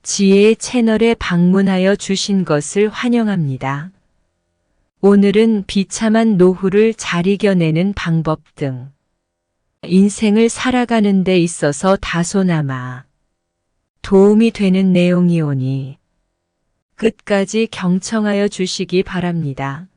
지혜의 채널에 방문하여 주신 것을 환영합니다. 오늘은 비참한 노후를 잘 이겨내는 방법 등 인생을 살아가는 데 있어서 다소나마 도움이 되는 내용이오니 끝까지 경청하여 주시기 바랍니다.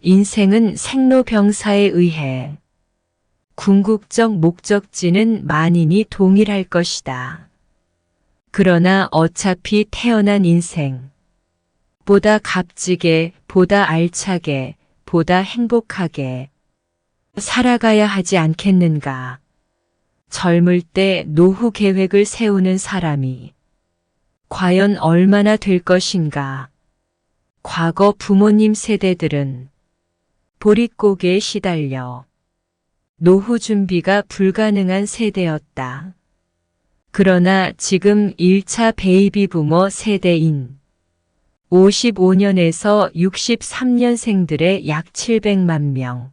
인생은 생로병사에 의해 궁극적 목적지는 만인이 동일할 것이다. 그러나 어차피 태어난 인생, 보다 값지게, 보다 알차게, 보다 행복하게 살아가야 하지 않겠는가. 젊을 때 노후 계획을 세우는 사람이 과연 얼마나 될 것인가. 과거 부모님 세대들은 보릿고개에 시달려 노후 준비가 불가능한 세대였다. 그러나 지금 1차 베이비 부머 세대인 55년에서 63년생들의 약 700만 명,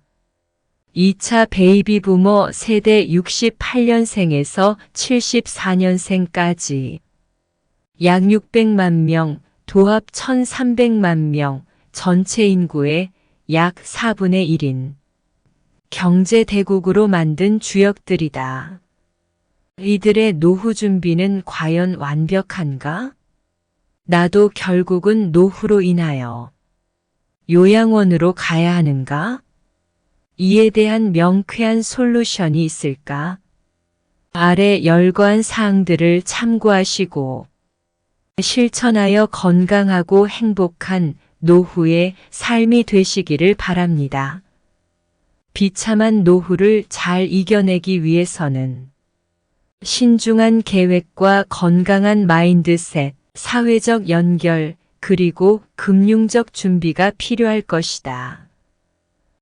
2차 베이비 부머 세대 68년생에서 74년생까지 약 600만 명, 도합 1300만 명, 전체 인구의 약 4분의 1인 경제대국으로 만든 주역들이다. 이들의 노후 준비는 과연 완벽한가? 나도 결국은 노후로 인하여 요양원으로 가야 하는가? 이에 대한 명쾌한 솔루션이 있을까? 아래 열거한 사항들을 참고하시고 실천하여 건강하고 행복한 노후의 삶이 되시기를 바랍니다. 비참한 노후를 잘 이겨내기 위해서는 신중한 계획과 건강한 마인드셋, 사회적 연결, 그리고 금융적 준비가 필요할 것이다.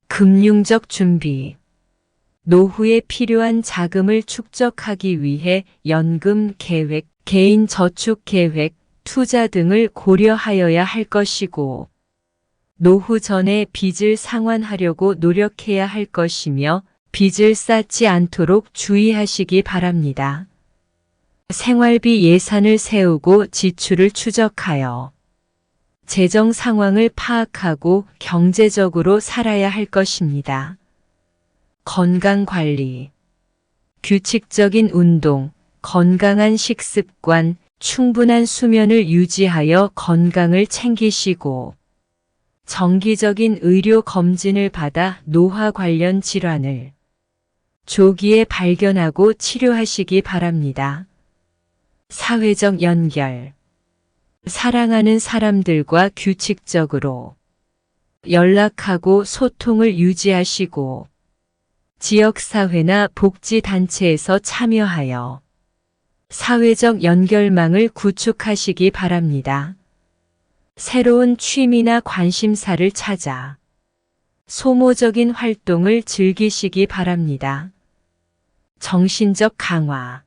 금융적 준비. 노후에 필요한 자금을 축적하기 위해 연금 계획, 개인 저축 계획, 투자 등을 고려하여야 할 것이고, 노후 전에 빚을 상환하려고 노력해야 할 것이며, 빚을 쌓지 않도록 주의하시기 바랍니다. 생활비 예산을 세우고 지출을 추적하여 재정 상황을 파악하고 경제적으로 살아야 할 것입니다. 건강관리, 규칙적인 운동, 건강한 식습관, 충분한 수면을 유지하여 건강을 챙기시고 정기적인 의료 검진을 받아 노화 관련 질환을 조기에 발견하고 치료하시기 바랍니다. 사회적 연결. 사랑하는 사람들과 규칙적으로 연락하고 소통을 유지하시고 지역사회나 복지단체에서 참여하여 사회적 연결망을 구축하시기 바랍니다. 새로운 취미나 관심사를 찾아 소모적인 활동을 즐기시기 바랍니다. 정신적 강화.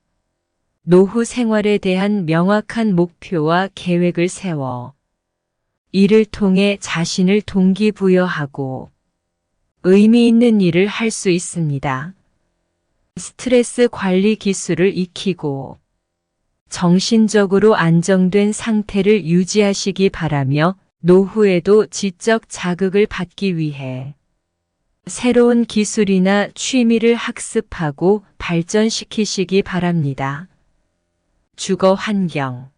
노후 생활에 대한 명확한 목표와 계획을 세워 이를 통해 자신을 동기부여하고 의미 있는 일을 할 수 있습니다. 스트레스 관리 기술을 익히고 정신적으로 안정된 상태를 유지하시기 바라며 노후에도 지적 자극을 받기 위해 새로운 기술이나 취미를 학습하고 발전시키시기 바랍니다. 주거 환경.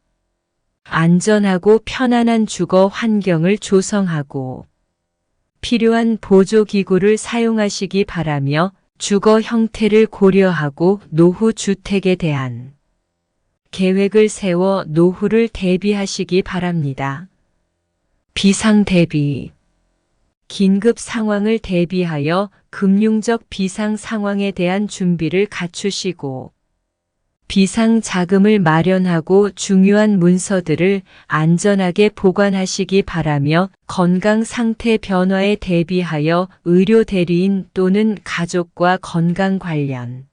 안전하고 편안한 주거 환경을 조성하고 필요한 보조기구를 사용하시기 바라며 주거 형태를 고려하고 노후 주택에 대한 계획을 세워 노후를 대비하시기 바랍니다. 비상 대비. 긴급 상황을 대비하여 금융적 비상 상황에 대한 준비를 갖추시고 비상 자금을 마련하고 중요한 문서들을 안전하게 보관하시기 바라며 건강 상태 변화에 대비하여 의료 대리인 또는 가족과 건강 관련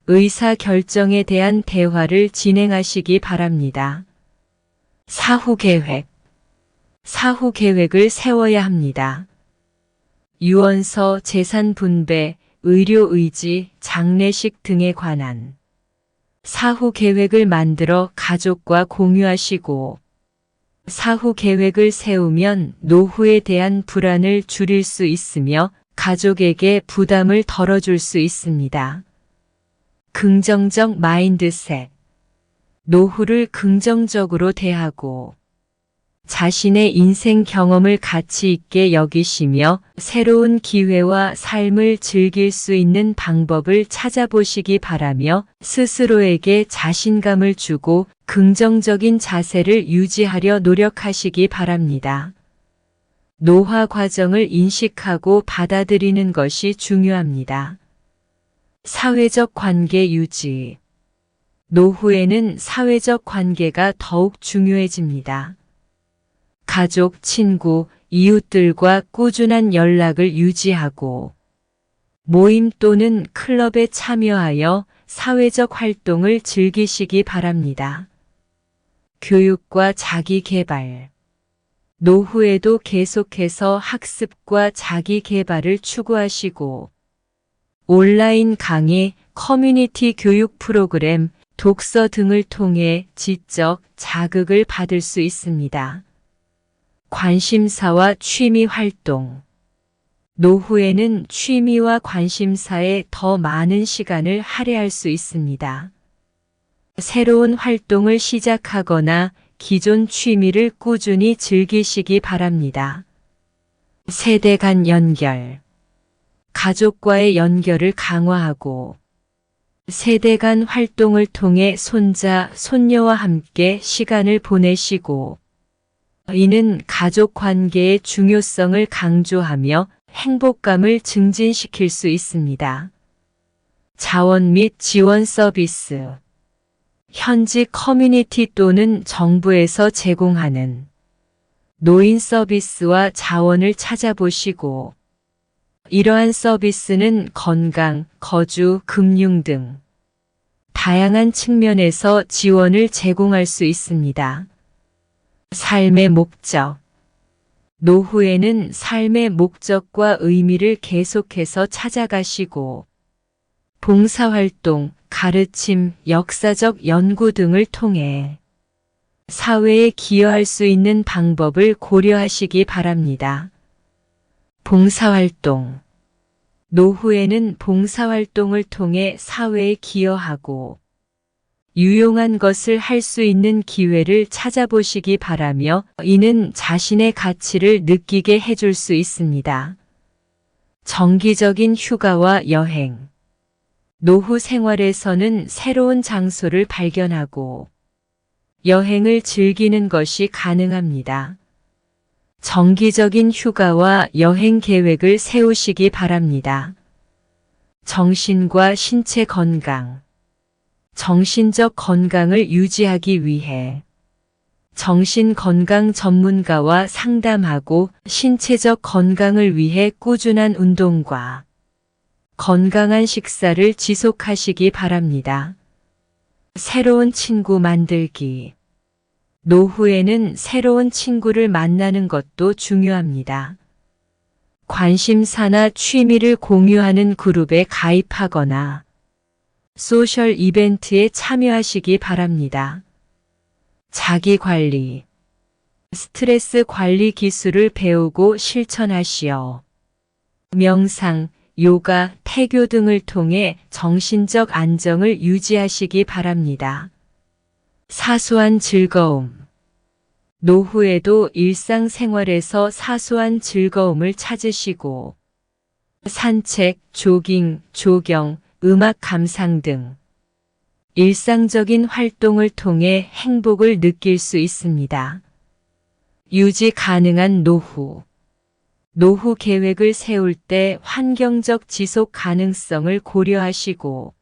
의사 결정에 대한 대화를 진행하시기 바랍니다. 사후 계획. 사후 계획을 세워야 합니다. 유언서, 재산 분배, 의료 의지, 장례식 등에 관한 사후 계획을 만들어 가족과 공유하시고, 사후 계획을 세우면 노후에 대한 불안을 줄일 수 있으며 가족에게 부담을 덜어줄 수 있습니다. 긍정적 마인드셋. 노후를 긍정적으로 대하고 자신의 인생 경험을 가치 있게 여기시며 새로운 기회와 삶을 즐길 수 있는 방법을 찾아보시기 바라며 스스로에게 자신감을 주고 긍정적인 자세를 유지하려 노력하시기 바랍니다. 노화 과정을 인식하고 받아들이는 것이 중요합니다. 사회적 관계 유지. 노후에는 사회적 관계가 더욱 중요해집니다. 가족, 친구, 이웃들과 꾸준한 연락을 유지하고 모임 또는 클럽에 참여하여 사회적 활동을 즐기시기 바랍니다. 교육과 자기 개발. 노후에도 계속해서 학습과 자기 개발을 추구하시고 온라인 강의, 커뮤니티 교육 프로그램, 독서 등을 통해 지적 자극을 받을 수 있습니다. 관심사와 취미 활동. 노후에는 취미와 관심사에 더 많은 시간을 할애할 수 있습니다. 새로운 활동을 시작하거나 기존 취미를 꾸준히 즐기시기 바랍니다. 세대 간 연결. 가족과의 연결을 강화하고 세대 간 활동을 통해 손자, 손녀와 함께 시간을 보내시고 이는 가족 관계의 중요성을 강조하며 행복감을 증진시킬 수 있습니다. 자원 및 지원 서비스. 현지 커뮤니티 또는 정부에서 제공하는 노인 서비스와 자원을 찾아보시고 이러한 서비스는 건강, 거주, 금융 등 다양한 측면에서 지원을 제공할 수 있습니다. 삶의 목적. 노후에는 삶의 목적과 의미를 계속해서 찾아가시고 봉사활동, 가르침, 역사적 연구 등을 통해 사회에 기여할 수 있는 방법을 고려하시기 바랍니다. 봉사활동. 노후에는 봉사활동을 통해 사회에 기여하고 유용한 것을 할 수 있는 기회를 찾아보시기 바라며 이는 자신의 가치를 느끼게 해줄 수 있습니다. 정기적인 휴가와 여행. 노후 생활에서는 새로운 장소를 발견하고 여행을 즐기는 것이 가능합니다. 정기적인 휴가와 여행 계획을 세우시기 바랍니다. 정신과 신체 건강. 정신적 건강을 유지하기 위해 정신 건강 전문가와 상담하고 신체적 건강을 위해 꾸준한 운동과 건강한 식사를 지속하시기 바랍니다. 새로운 친구 만들기. 노후에는 새로운 친구를 만나는 것도 중요합니다. 관심사나 취미를 공유하는 그룹에 가입하거나 소셜 이벤트에 참여하시기 바랍니다. 자기 관리. 스트레스 관리 기술을 배우고 실천하시어 명상, 요가, 태교 등을 통해 정신적 안정을 유지하시기 바랍니다. 사소한 즐거움. 노후에도 일상생활에서 사소한 즐거움을 찾으시고 산책, 조깅, 조경, 음악 감상 등 일상적인 활동을 통해 행복을 느낄 수 있습니다. 유지 가능한 노후. 노후 계획을 세울 때 환경적 지속 가능성을 고려하시고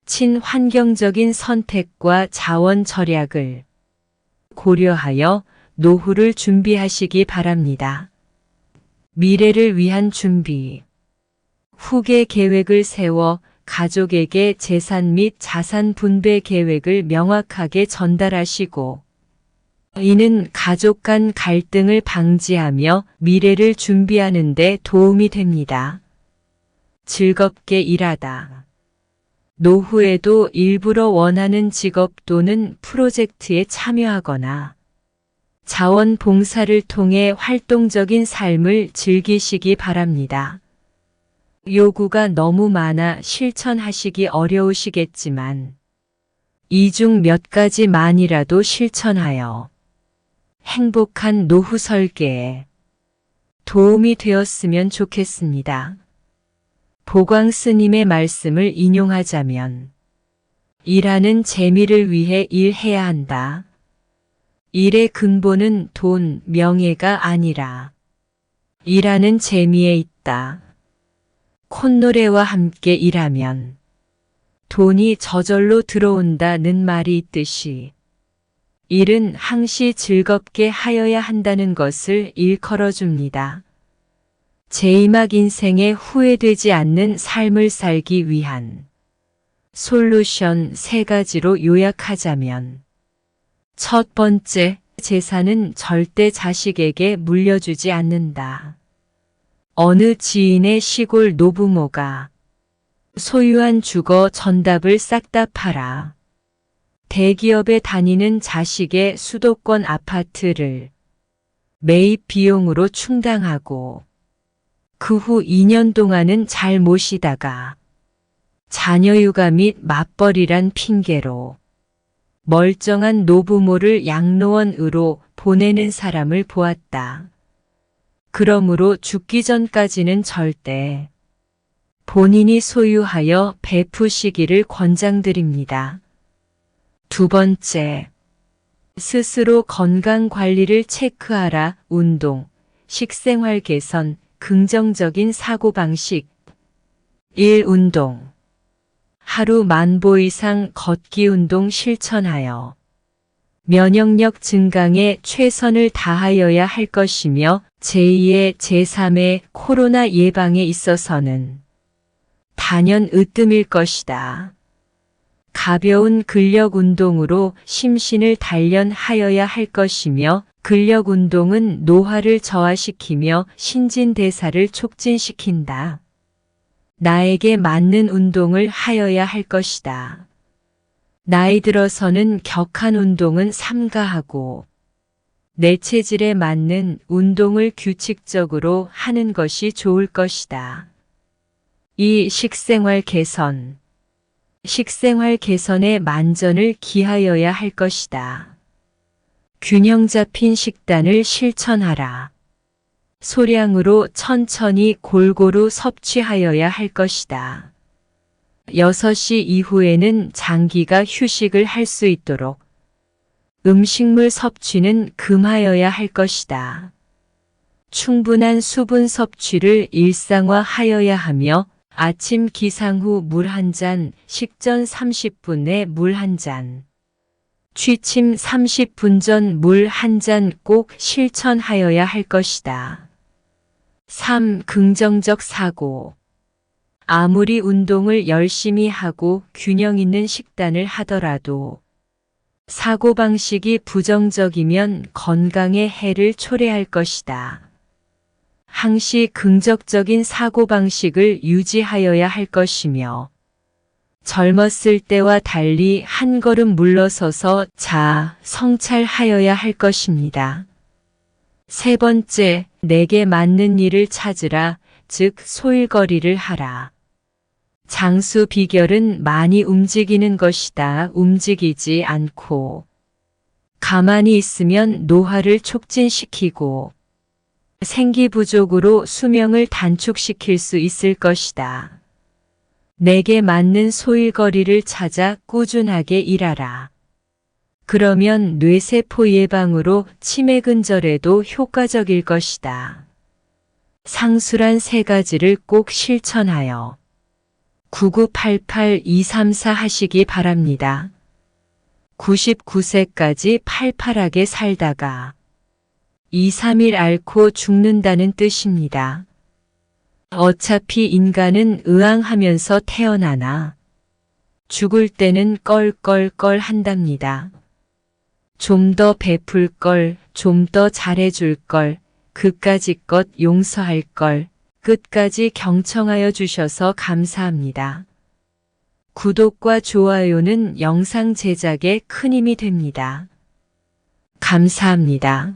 친환경적인 선택과 자원 절약을 고려하여 노후를 준비하시기 바랍니다. 미래를 위한 준비. 후계 계획을 세워 가족에게 재산 및 자산 분배 계획을 명확하게 전달하시고 이는 가족 간 갈등을 방지하며 미래를 준비하는 데 도움이 됩니다. 즐겁게 일하다. 노후에도 일부러 원하는 직업 또는 프로젝트에 참여하거나 자원봉사를 통해 활동적인 삶을 즐기시기 바랍니다. 요구가 너무 많아 실천하시기 어려우시겠지만 이 중 몇 가지만이라도 실천하여 행복한 노후 설계에 도움이 되었으면 좋겠습니다. 보광 스님의 말씀을 인용하자면 일하는 재미를 위해 일해야 한다. 일의 근본은 돈, 명예가 아니라 일하는 재미에 있다. 콧노래와 함께 일하면 돈이 저절로 들어온다는 말이 있듯이 일은 항시 즐겁게 하여야 한다는 것을 일컬어 줍니다. 제2막 인생에 후회되지 않는 삶을 살기 위한 솔루션 3가지로 요약하자면 첫 번째, 재산은 절대 자식에게 물려주지 않는다. 어느 지인의 시골 노부모가 소유한 주거 전답을 싹 다 팔아 대기업에 다니는 자식의 수도권 아파트를 매입 비용으로 충당하고 그 후 2년 동안은 잘 모시다가 자녀 육아 및 맞벌이란 핑계로 멀쩡한 노부모를 양로원으로 보내는 사람을 보았다. 그러므로 죽기 전까지는 절대 본인이 소유하여 베푸시기를 권장드립니다. 두 번째, 스스로 건강 관리를 체크하라. 운동, 식생활 개선, 긍정적인 사고방식. 1. 운동. 하루 10,000보 이상 걷기 운동 실천하여 면역력 증강에 최선을 다하여야 할 것이며 제2의 제3의 코로나 예방에 있어서는 단연 으뜸일 것이다. 가벼운 근력 운동으로 심신을 단련하여야 할 것이며 근력 운동은 노화를 저하시키며 신진대사를 촉진시킨다. 나에게 맞는 운동을 하여야 할 것이다. 나이 들어서는 격한 운동은 삼가하고 내 체질에 맞는 운동을 규칙적으로 하는 것이 좋을 것이다. 이 식생활 개선. 식생활 개선에 만전을 기하여야 할 것이다. 균형 잡힌 식단을 실천하라. 소량으로 천천히 골고루 섭취하여야 할 것이다. 6시 이후에는 장기가 휴식을 할 수 있도록 음식물 섭취는 금하여야 할 것이다. 충분한 수분 섭취를 일상화하여야 하며 아침 기상 후 물 한 잔, 식전 30분에 물 한 잔, 취침 30분 전 물 한 잔 꼭 실천하여야 할 것이다. 3. 긍정적 사고. 아무리 운동을 열심히 하고 균형 있는 식단을 하더라도 사고방식이 부정적이면 건강에 해를 초래할 것이다. 항시 긍정적인 사고방식을 유지하여야 할 것이며 젊었을 때와 달리 한 걸음 물러서서 성찰하여야 할 것입니다. 세 번째, 내게 맞는 일을 찾으라, 즉 소일거리를 하라. 장수 비결은 많이 움직이는 것이다. 움직이지 않고 가만히 있으면 노화를 촉진시키고 생기 부족으로 수명을 단축시킬 수 있을 것이다. 내게 맞는 소일거리를 찾아 꾸준하게 일하라. 그러면 뇌세포 예방으로 치매 근절에도 효과적일 것이다. 상술한 3가지를 꼭 실천하여 9988-234 하시기 바랍니다. 99세까지 팔팔하게 살다가 2, 3일 앓고 죽는다는 뜻입니다. 어차피 인간은 의앙하면서 태어나나 죽을 때는 껄껄껄 한답니다. 좀 더 베풀 걸, 좀 더 잘해줄 걸, 그까짓 것 용서할 걸, 끝까지 경청하여 주셔서 감사합니다. 구독과 좋아요는 영상 제작에 큰 힘이 됩니다. 감사합니다.